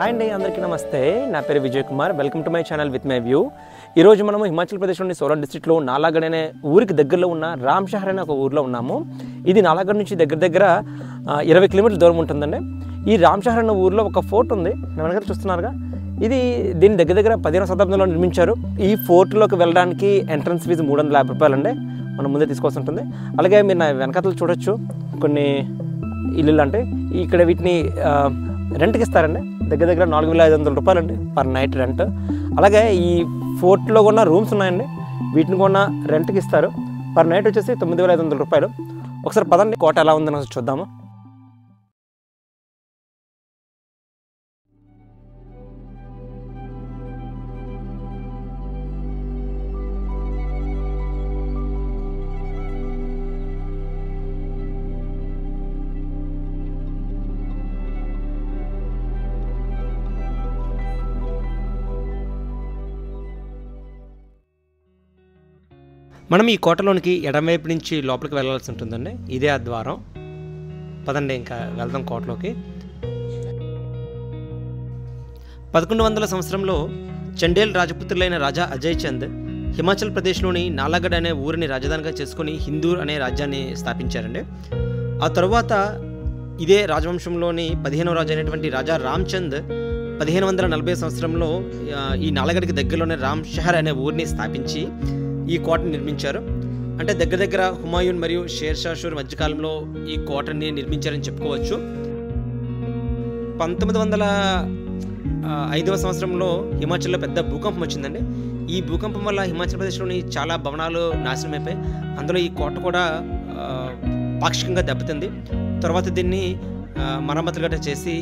Hi అండి, అందరికీ నమస్తే. నా పేరు Vijay Kumar. Welcome to my channel with my view. ఈరోజు మనము హిమాచల్ ప్రదేశ్లోని సోలన్ డిస్ట్రిక్ట్లో నాలాగఢ్ అనే ఊరికి దగ్గరలో ఉన్న రామ్ షహర్ అనే ఒక ఊరిలో ఉన్నాము. ఇది నాలాగఢ్ నుంచి దగ్గర 20 కిలోమీటర్ల దూరం ఉంటుందండి. ఈ రామ్ షహర్ అనే ఊరిలో ఒక ఫోర్ట్ ఉంది, వెనకాల చూస్తున్నారుగా. దీన్ని దగ్గర 15వ శతాబ్దంలో నిర్మించారు. ఈ ఫోర్ట్లోకి వెళ్ళడానికి ఎంట్రన్స్ ఫీజు 350 రూపాయలు అండి, మనం ముందే తీసుకోవాల్సి ఉంటుంది. అలాగే మీరు నా వెనకాతలు చూడొచ్చు కొన్ని ఇల్లులు, అంటే ఇక్కడ వీటిని రెంట్కి ఇస్తారండి. దగ్గర 4,500 రూపాయలు అండి పర్ నైట్ రెంట్. అలాగే ఈ ఫోర్ట్లో ఉన్న రూమ్స్ ఉన్నాయండి, వీటిని కూడా రెంట్కి ఇస్తారు. పర్ నైట్ వచ్చేసి 9,500 రూపాయలు. ఒకసారి పదండి కోట ఎలా ఉందని చూద్దాము. మనం ఈ కోటలోనికి ఎడమవైపు నుంచి లోపలికి వెళ్ళాల్సి ఉంటుందండి. ఇదే ఆ ద్వారం. పదండి ఇంకా వెళ్దాం కోటలోకి. 1100వ సంవత్సరంలో చండేల్ రాజపుత్రులైన రాజా అజయ్ చంద్ హిమాచల్ ప్రదేశ్లోని నాలాగఢ్ అనే ఊరిని రాజధానిగా చేసుకుని హిందూర్ అనే రాజ్యాన్ని స్థాపించారండి. ఆ తరువాత ఇదే రాజవంశంలోని 15వ రాజు అయినటువంటి రాజా రామ్ చంద్ 1540 సంవత్సరంలో ఈ నాలాగఢ్కి దగ్గరలోనే రామ్ షహర్ అనే ఊరిని స్థాపించి ఈ కోటని నిర్మించారు. అంటే దగ్గర హుమాయూన్ మరియు షేర్ షా సూరి మధ్యకాలంలో ఈ కోటని నిర్మించారని చెప్పుకోవచ్చు. 1905వ సంవత్సరంలో హిమాచల్లో పెద్ద భూకంపం వచ్చిందండి. ఈ భూకంపం వల్ల హిమాచల్ ప్రదేశ్లోని చాలా భవనాలు నాశనం అయిపోయి, అందులో ఈ కోట కూడా పాక్షికంగా దెబ్బతింది. తర్వాత దీన్ని మరమ్మతులు గట్రా చేసి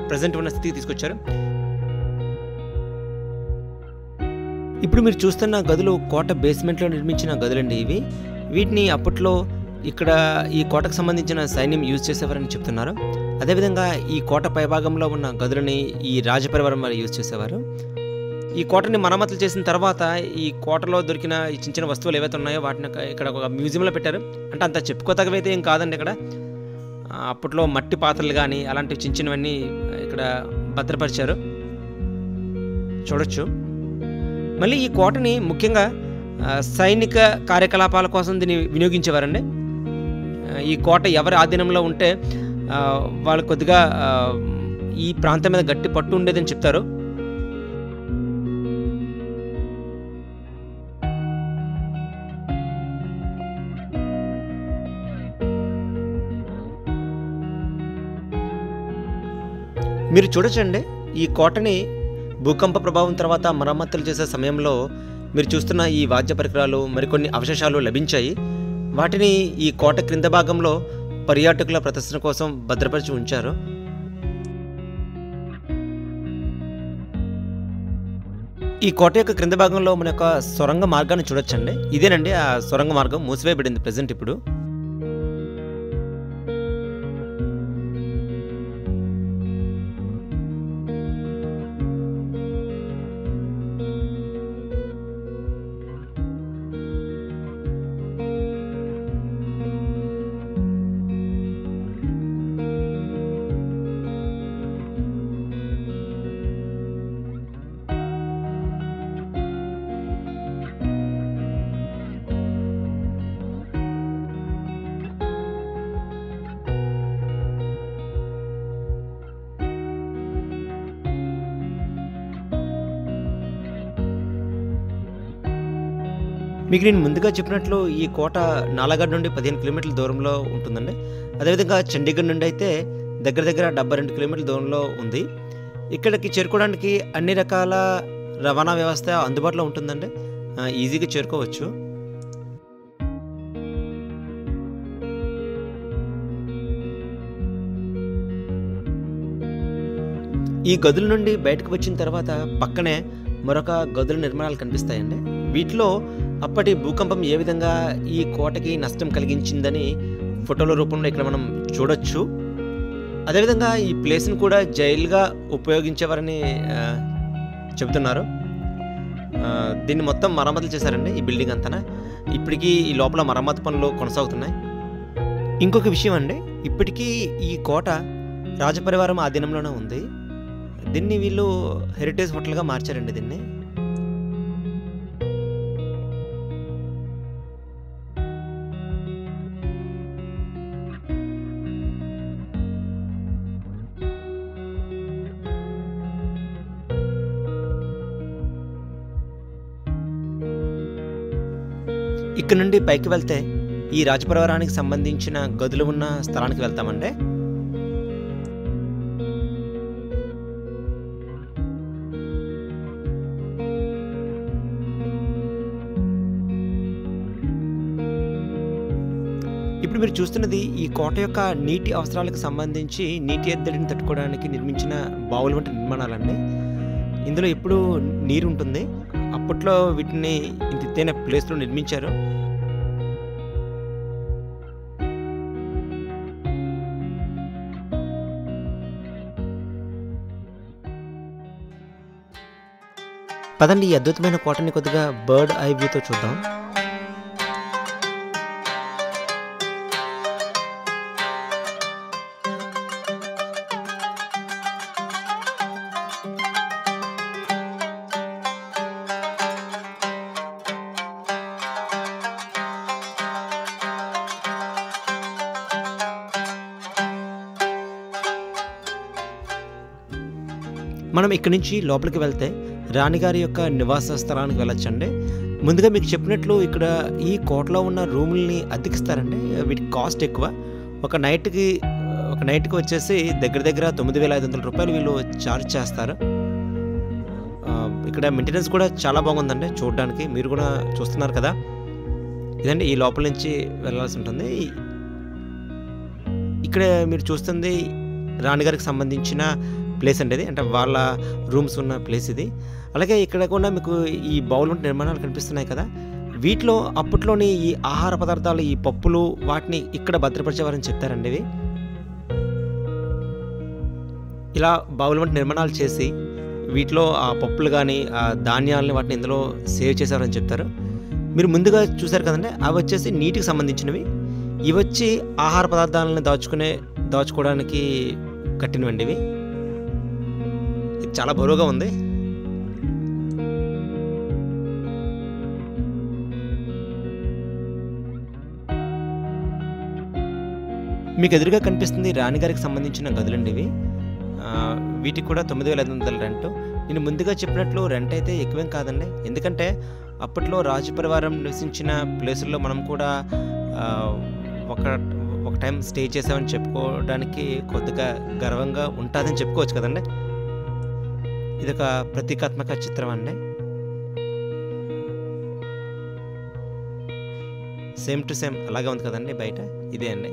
ప్రజెంట్ ఉన్న స్థితికి తీసుకొచ్చారు. ఇప్పుడు మీరు చూస్తున్న గదులు కోట బేస్మెంట్లో నిర్మించిన గదులండి ఇవి. వీటిని అప్పట్లో ఇక్కడ ఈ కోటకు సంబంధించిన సైన్యం యూజ్ చేసేవారని చెప్తున్నారు. అదేవిధంగా ఈ కోట పైభాగంలో ఉన్న గదులని ఈ రాజపరివారం వారు యూజ్ చేసేవారు. ఈ కోటని మరమ్మతులు చేసిన తర్వాత ఈ కోటలో దొరికిన ఈ చిన్న చిన్న వస్తువులు ఏవైతే ఉన్నాయో వాటిని ఇక్కడ ఒక మ్యూజియంలో పెట్టారు. అంటే అంత చెప్పుకోతగవైతే ఏం కాదండి. ఇక్కడ అప్పట్లో మట్టి పాత్రలు కానీ అలాంటి చిన్న చిన్నవన్నీ ఇక్కడ భద్రపరిచారు, చూడొచ్చు. మళ్ళీ ఈ కోటని ముఖ్యంగా సైనిక కార్యకలాపాల కోసం దీన్ని వినియోగించేవారండి. ఈ కోట ఎవరి ఆధీనంలో ఉంటే వాళ్ళు కొద్దిగా ఈ ప్రాంతం మీద గట్టి పట్టు ఉండేదని చెప్తారు. మీరు చూడొచ్చండి, ఈ కోటని భూకంప ప్రభావం తర్వాత మరమ్మతులు చేసే సమయంలో మీరు చూస్తున్న ఈ వాద్య పరికరాలు మరికొన్ని అవశేషాలు లభించాయి. వాటిని ఈ కోట క్రింద భాగంలో పర్యాటకుల ప్రదర్శన కోసం భద్రపరిచి ఉంచారు. ఈ కోట యొక్క క్రింద భాగంలో మన యొక్క సొరంగ మార్గాన్ని చూడొచ్చండి. ఇదేనండి ఆ సొరంగ మార్గం, మూసివేయబడింది ప్రజెంట్ ఇప్పుడు. మీకు నేను ముందుగా చెప్పినట్లు ఈ కోట నాలాగఢ్ నుండి 15 కిలోమీటర్ల దూరంలో ఉంటుందండి. అదేవిధంగా చండీగఢ్ నుండి అయితే దగ్గర 72 కిలోమీటర్ల దూరంలో ఉంది. ఇక్కడికి చేరుకోవడానికి అన్ని రకాల రవాణా వ్యవస్థ అందుబాటులో ఉంటుందండి, ఈజీగా చేరుకోవచ్చు. ఈ గదుల నుండి బయటకు వచ్చిన తర్వాత పక్కనే మరొక గదుల నిర్మాణాలు కనిపిస్తాయండి. వీటిలో అప్పటి భూకంపం ఏ విధంగా ఈ కోటకి నష్టం కలిగించిందని ఫోటోల రూపంలో ఇక్కడ మనం చూడొచ్చు. అదేవిధంగా ఈ ప్లేస్ని కూడా జైలుగా ఉపయోగించేవారని చెబుతున్నారు. దీన్ని మొత్తం మరమ్మతులు చేశారండి ఈ బిల్డింగ్ అంతా. ఇప్పటికీ ఈ లోపల మరమ్మతు పనులు కొనసాగుతున్నాయి. ఇంకొక విషయం అండి, ఇప్పటికీ ఈ కోట రాజపరివారం ఆధీనంలోనే ఉంది. దీన్ని వీళ్ళు హెరిటేజ్ హోటల్‌గా మార్చారండి దీన్ని. ఇక్కడ నుండి పైకి వెళ్తే ఈ రాజపరివారానికి సంబంధించిన గదులు ఉన్న స్థలానికి వెళ్తామండి. ఇప్పుడు మీరు చూస్తున్నది ఈ కోట యొక్క నీటి అవసరాలకు సంబంధించి నీటి ఎద్దడిని తట్టుకోవడానికి నిర్మించిన బావుల వంటి నిర్మాణాలండి. ఇందులో ఎప్పుడూ నీరు ఉంటుంది. అప్పట్లో వీటిని ఇంత ఎత్తైన ప్లేస్‌లో నిర్మించారు. పదండి ఈ అద్భుతమైన కోటని కొద్దిగా బర్డ్ ఐ వ్యూతో చూద్దాం. మనం ఇక్కడి నుంచి లోపలికి వెళ్తే రాణిగారి యొక్క నివాస స్థలానికి వెళ్ళొచ్చండి. ముందుగా మీకు చెప్పినట్లు ఇక్కడ ఈ కోటలో ఉన్న రూముల్ని అద్దెకిస్తారండి. వీటికి కాస్ట్ ఎక్కువ. ఒక నైట్కి వచ్చేసి దగ్గర దగ్గర 9,500 రూపాయలు వీళ్ళు ఛార్జ్ చేస్తారు. ఇక్కడ మెయింటెనెన్స్ కూడా చాలా బాగుందండి చూడడానికి. మీరు కూడా చూస్తున్నారు కదా. ఇదండి ఈ లోపల నుంచి వెళ్ళాల్సి ఉంటుంది. ఇక్కడ మీరు చూస్తుంది రాణిగారికి సంబంధించిన ప్లేస్ అండి ఇది. అంటే వాళ్ళ రూమ్స్ ఉన్న ప్లేస్ ఇది. అలాగే ఇక్కడ కూడా మీకు ఈ బౌల్ వంటి నిర్మాణాలు కనిపిస్తున్నాయి కదా. వీటిలో అప్పట్లోని ఈ ఆహార పదార్థాలు, ఈ పప్పులు వాటిని ఇక్కడ భద్రపరిచేవారని చెప్తారండి. ఇవి ఇలా బౌల్ వంటి నిర్మాణాలు చేసి వీటిలో ఆ పప్పులు కానీ ఆ ధాన్యాలని వాటిని ఇందులో సేవ్ చేశారని చెప్తారు. మీరు ముందుగా చూసారు కదండి, అవి వచ్చేసి నీటికి సంబంధించినవి. ఇవి వచ్చి ఆహార పదార్థాలను దాచుకోవడానికి కట్టినవండి. ఇవి చాలా బరువుగా ఉంది. మీకు ఎదురుగా కనిపిస్తుంది రాణిగారికి సంబంధించిన గదులండి ఇవి. వీటికి కూడా 9,500 రెంట్. నేను ముందుగా చెప్పినట్లు రెంట్ అయితే ఎక్కువేం కాదండి. ఎందుకంటే అప్పట్లో రాజపరివారం నివసించిన ప్లేసుల్లో మనం కూడా ఒక టైం స్టే చేసామని చెప్పుకోవడానికి కొద్దిగా గర్వంగా ఉంటుందని చెప్పుకోవచ్చు కదండి. ఇదొక ప్రతీకాత్మక చిత్రం అండి. సేమ్ టు సేమ్ అలాగే ఉంది కదండి బయట. ఇదే అండి.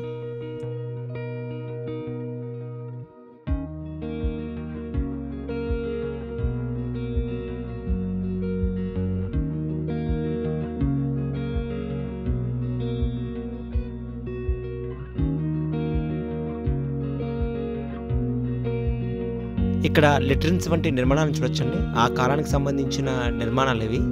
ఇక్కడ లెట్రిన్స్ వంటి నిర్మాణాలను చూడొచ్చండి. ఆ కాలానికి సంబంధించిన నిర్మాణాలు ఇవి.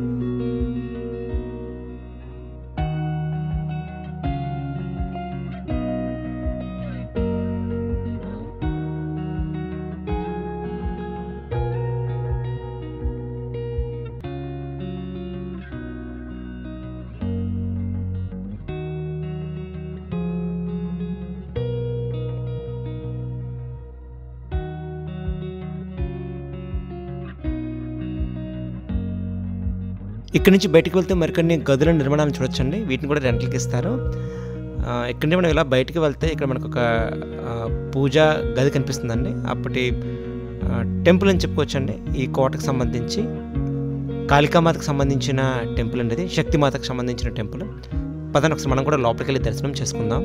ఇక్కడ నుంచి బయటకు వెళ్తే మరికొన్ని గదుల నిర్మాణాలను చూడొచ్చండి. వీటిని కూడా రెంట్లకి ఇస్తారు. ఇక్కడ నుంచి మనం ఇలా బయటకు వెళ్తే ఇక్కడ మనకు ఒక పూజా గది కనిపిస్తుందండి. అప్పటి టెంపుల్ అని చెప్పుకోవచ్చండి. ఈ కోటకు సంబంధించి కాళికామాతకు సంబంధించిన టెంపుల్ అండి ఇది. శక్తిమాతకు సంబంధించిన టెంపుల్. పదండి ఒకసారి మనం కూడా లోపలికి వెళ్ళి దర్శనం చేసుకుందాం.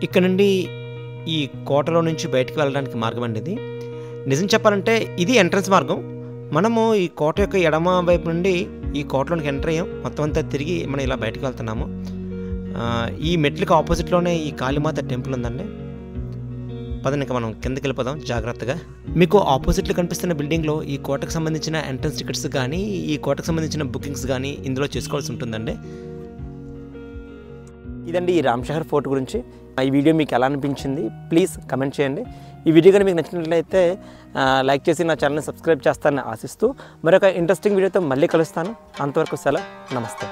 ఇక్కడ నుండి ఈ కోటలో నుంచి బయటికి వెళ్ళడానికి మార్గం అండి ఇది. నిజం చెప్పాలంటే ఇది ఎంట్రన్స్ మార్గం. మనము ఈ కోట యొక్క ఎడమ వైపు నుండి ఈ కోటలోనికి ఎంటర్ అయ్యాం. మొత్తం అంతా తిరిగి మనం ఇలా బయటకు వెళ్తున్నాము. ఈ మెట్లకి ఆపోజిట్లోనే ఈ కాళీమాత టెంపుల్ ఉందండి. పదండి ఇంకా మనం కిందకి వెళ్ళిపోదాం జాగ్రత్తగా. మీకు ఆపోజిట్లో కనిపిస్తున్న బిల్డింగ్లో ఈ కోటకు సంబంధించిన ఎంట్రన్స్ టికెట్స్ కానీ ఈ కోటకు సంబంధించిన బుకింగ్స్ కానీ ఇందులో చేసుకోవాల్సి ఉంటుందండి. ఇదండి ఈ రామ్షహర్ ఫోర్ట్ గురించి. ఈ వీడియో మీకు ఎలా అనిపించింది ప్లీజ్ కమెంట్ చేయండి. ఈ వీడియో కానీ మీకు నచ్చినట్లయితే లైక్ చేసి నా ఛానల్ని సబ్స్క్రైబ్ చేస్తారని ఆశిస్తూ మరొక ఇంట్రెస్టింగ్ వీడియోతో మళ్ళీ కలుస్తాను. అంతవరకు సెలవు, నమస్తే.